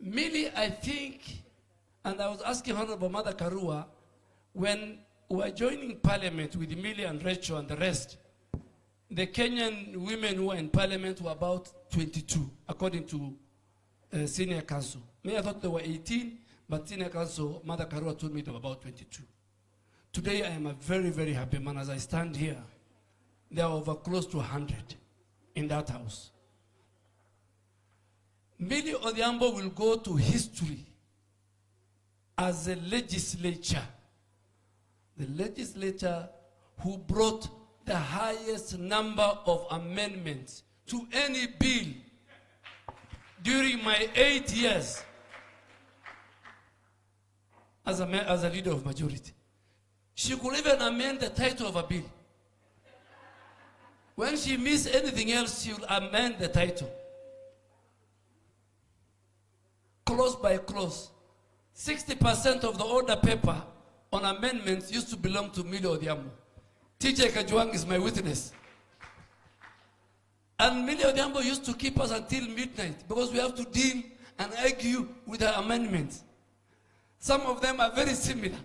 Millie, I think, and I was asking Honorable Mother Karua, when we were joining parliament with Millie and Rachel and the rest, the Kenyan women who were in parliament were about 22, according to senior council. Me, I thought they were 18, but senior council, Mother Karua told me they were about 22. Today, I am a very, very happy man. As I stand here, there are over close to 100 in that house. Millie Odhiambo will go to history as a legislature. The legislature who brought the highest number of amendments to any bill during my 8 years as a leader of majority. She could even amend the title of a bill. When she missed anything else, she will amend the title. Clause by clause. 60% of the order paper on amendments used to belong to Millie Odhiambo. TJ Kajwang is my witness. And Millie Odhiambo used to keep us until midnight because we have to deal and argue with her amendments. Some of them are very similar.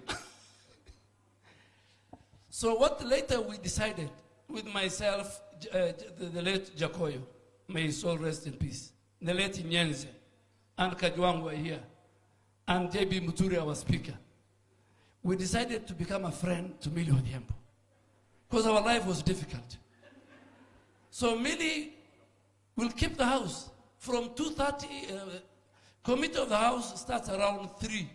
So what later we decided with myself, the late Jacoyo, may his soul rest in peace, the late Nyenze, and Kajwang were here, and J.B. Muturi, our speaker. We decided to become a friend to Millie Odhiambo because our life was difficult. So Millie will keep the house from 2:30. Committee of the house starts around 3.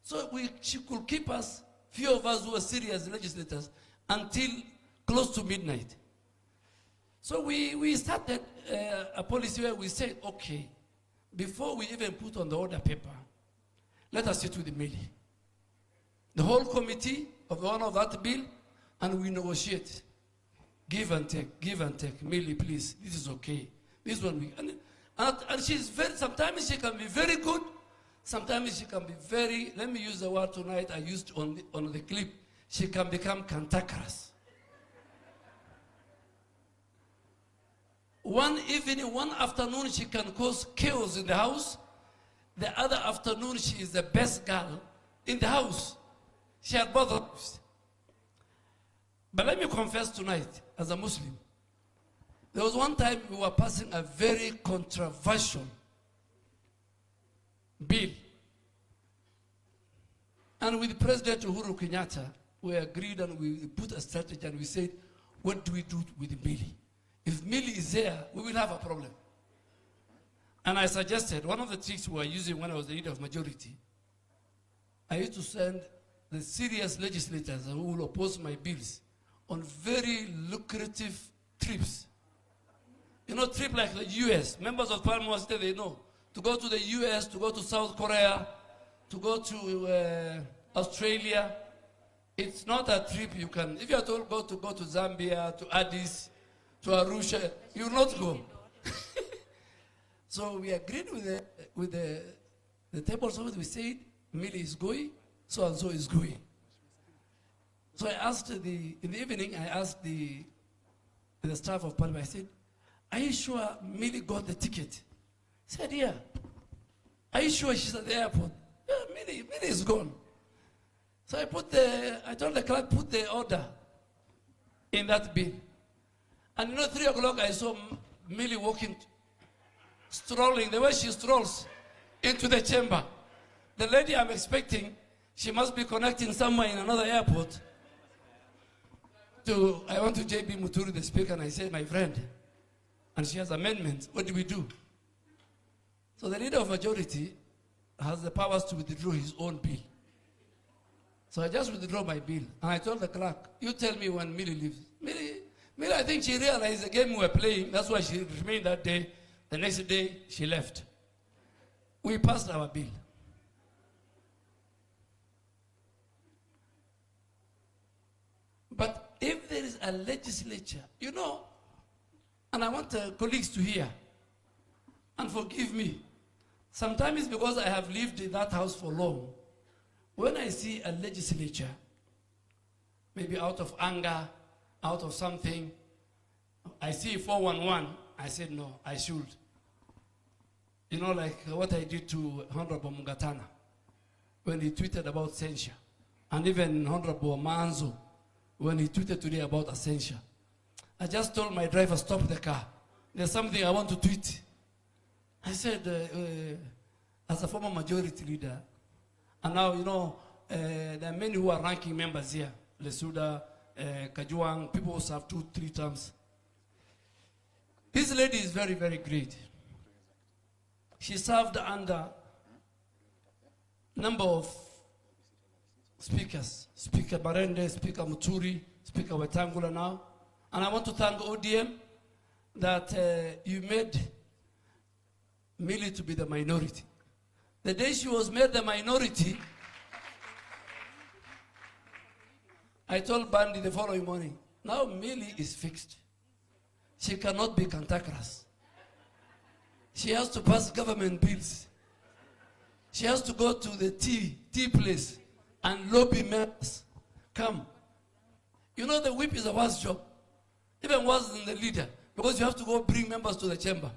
So she could keep us, few of us who are serious legislators, until close to midnight. So we started a policy where we said, okay, before we even put on the order paper, let us sit with Millie, the whole committee of the honor of that bill, and we negotiate. Give and take, give and take. Millie, please, this is okay. This one, and she's very, sometimes she can be very good, sometimes she can be very, let me use the word tonight I used on the clip, she can become cantankerous. One evening, one afternoon, she can cause chaos in the house. The other afternoon, she is the best girl in the house. She had both lives. But let me confess tonight, as a Muslim, there was one time we were passing a very controversial bill. And with President Uhuru Kenyatta, we agreed and we put a strategy and we said, what do we do with Millie? If Millie is there, we will have a problem. And I suggested, one of the tricks we were using when I was the leader of majority, I used to send the serious legislators who will oppose my bills on very lucrative trips. You know, trip like the US. Members of Parliament, they know. To go to the US, to go to South Korea, to go to Australia. It's not a trip you can, if you are told go to Zambia, to Addis, to Arusha, you will not go. So we agreed with the table service. We said, Millie is going, so and so is going. So I asked in the evening, I asked the staff of Parliament, I said, are you sure Millie got the ticket? He said, yeah. Are you sure she's at the airport? Yeah, Millie is gone. So I told the clerk, put the order in that bill. And you know, 3 o'clock I saw Millie walking, strolling, the way she strolls into the chamber. The lady I'm expecting, she must be connecting somewhere in another airport. I went to J.B. Muturi, the speaker, and I said, my friend, and she has amendments, what do we do? So the leader of majority has the powers to withdraw his own bill. So I just withdraw my bill. And I told the clerk, you tell me when Millie leaves. Millie, I think she realized the game we were playing. That's why she remained that day. The next day, she left. We passed our bill. But if there is a legislature, you know, and I want colleagues to hear, and forgive me, sometimes it's because I have lived in that house for long. When I see a legislature, maybe out of anger, out of something, I see 411, I said, no, I should You know, like what I did to Honorable Mugatana when he tweeted about censure. And even Honorable Manzo when he tweeted today about a censure. I just told my driver, stop the car. There's something I want to tweet. I said, as a former majority leader, and now, you know, there are many who are ranking members here. Lesuda, Kajuang, people who serve 2-3 terms. This lady is very, very great. She served under a number of speakers. Speaker Barende, Speaker Muturi, Speaker Wetangula now. And I want to thank ODM that you made Millie to be the minority. The day she was made the minority, I told Bandi the following morning, now Millie is fixed. She cannot be cantankerous. She has to pass government bills. She has to go to the tea place and lobby members. Come. You know the whip is a worst job. Even worse than the leader. Because you have to go bring members to the chamber.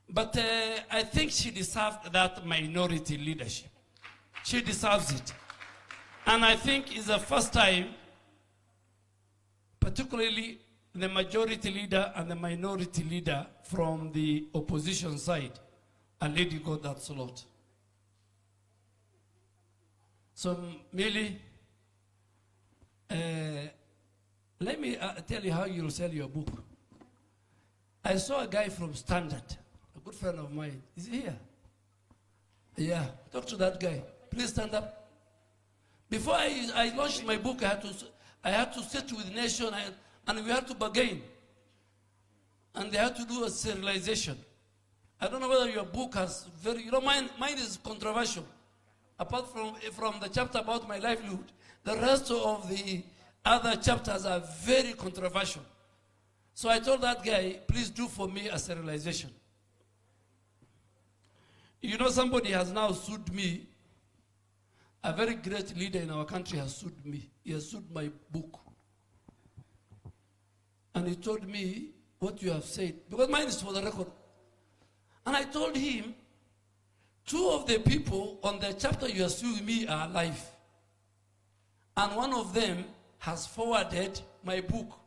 But I think she deserved that minority leadership. She deserves it. And I think it's the first time, particularly the majority leader and the minority leader from the opposition side, a lady got that slot. So, Millie, let me tell you how you'll sell your book. I saw a guy from Standard, a good friend of mine. Is he here? Yeah, talk to that guy. Please stand up. Before I launched my book, I had to sit with Nation and we had to bargain. And they had to do a serialization. I don't know whether your book has very, you know, mine is controversial. Apart from the chapter about my livelihood, the rest of the other chapters are very controversial. So I told that guy, please do for me a serialization. You know, somebody has now sued me. A very great leader in our country has sued me. He has sued my book. And he told me what you have said, because mine is for the record. And I told him, 2 of the people on the chapter you are suing me are alive. And one of them has forwarded my book.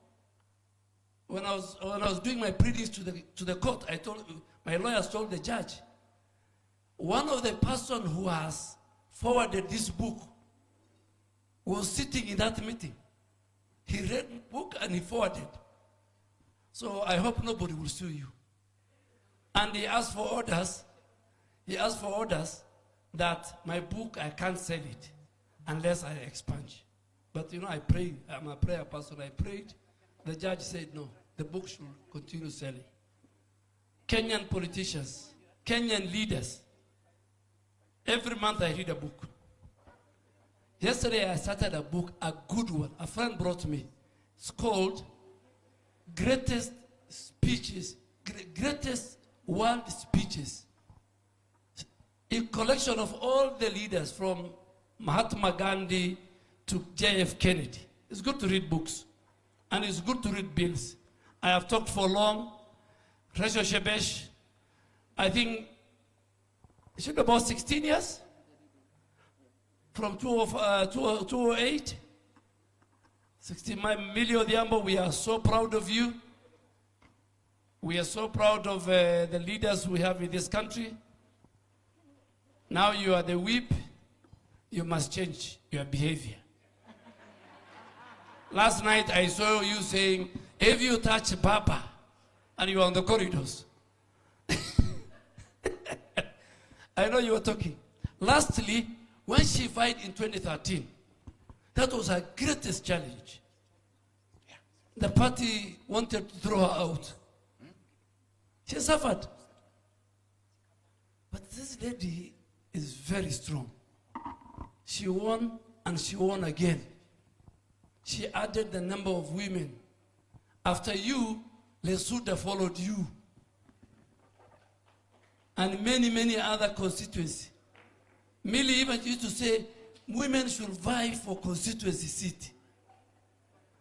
When I was doing my pleadings to the court, my lawyers told the judge, one of the person who has forwarded this book was sitting in that meeting. He read the book and he forwarded. So I hope nobody will sue you. And he asked for orders. He asked for orders that my book, I can't sell it unless I expunge. But you know, I prayed. I'm a prayer person. I prayed. The judge said no. The book should continue selling. Kenyan politicians, Kenyan leaders, every month I read a book. Yesterday I started a book, a good one. A friend brought me. It's called Greatest Speeches, Greatest World Speeches. A collection of all the leaders from Mahatma Gandhi to J.F. Kennedy. It's good to read books. And it's good to read bills. I have talked for long. Resho Shebesh, I think, it should be about 16 years. From 2008. 16, Millie Odhiambo, we are so proud of you. We are so proud of the leaders we have in this country. Now you are the whip. You must change your behavior. Last night I saw you saying, if you touch Papa, and you are on the corridors. I know you were talking. Lastly, when she fight in 2013, that was her greatest challenge. The party wanted to throw her out. She suffered. But this lady is very strong. She won and she won again. She added the number of women. After you, Lesuda followed you. And many, many other constituencies. Millie even used to say, women should vie for constituency seat.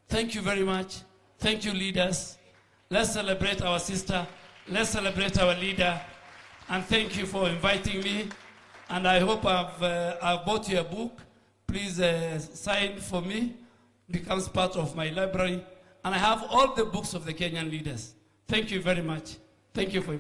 Thank you very much. Thank you, leaders. Let's celebrate our sister. Let's celebrate our leader. And thank you for inviting me. And I hope I've bought you a book. Please sign for me. Becomes part of my library. And I have all the books of the Kenyan leaders. Thank you very much. Thank you for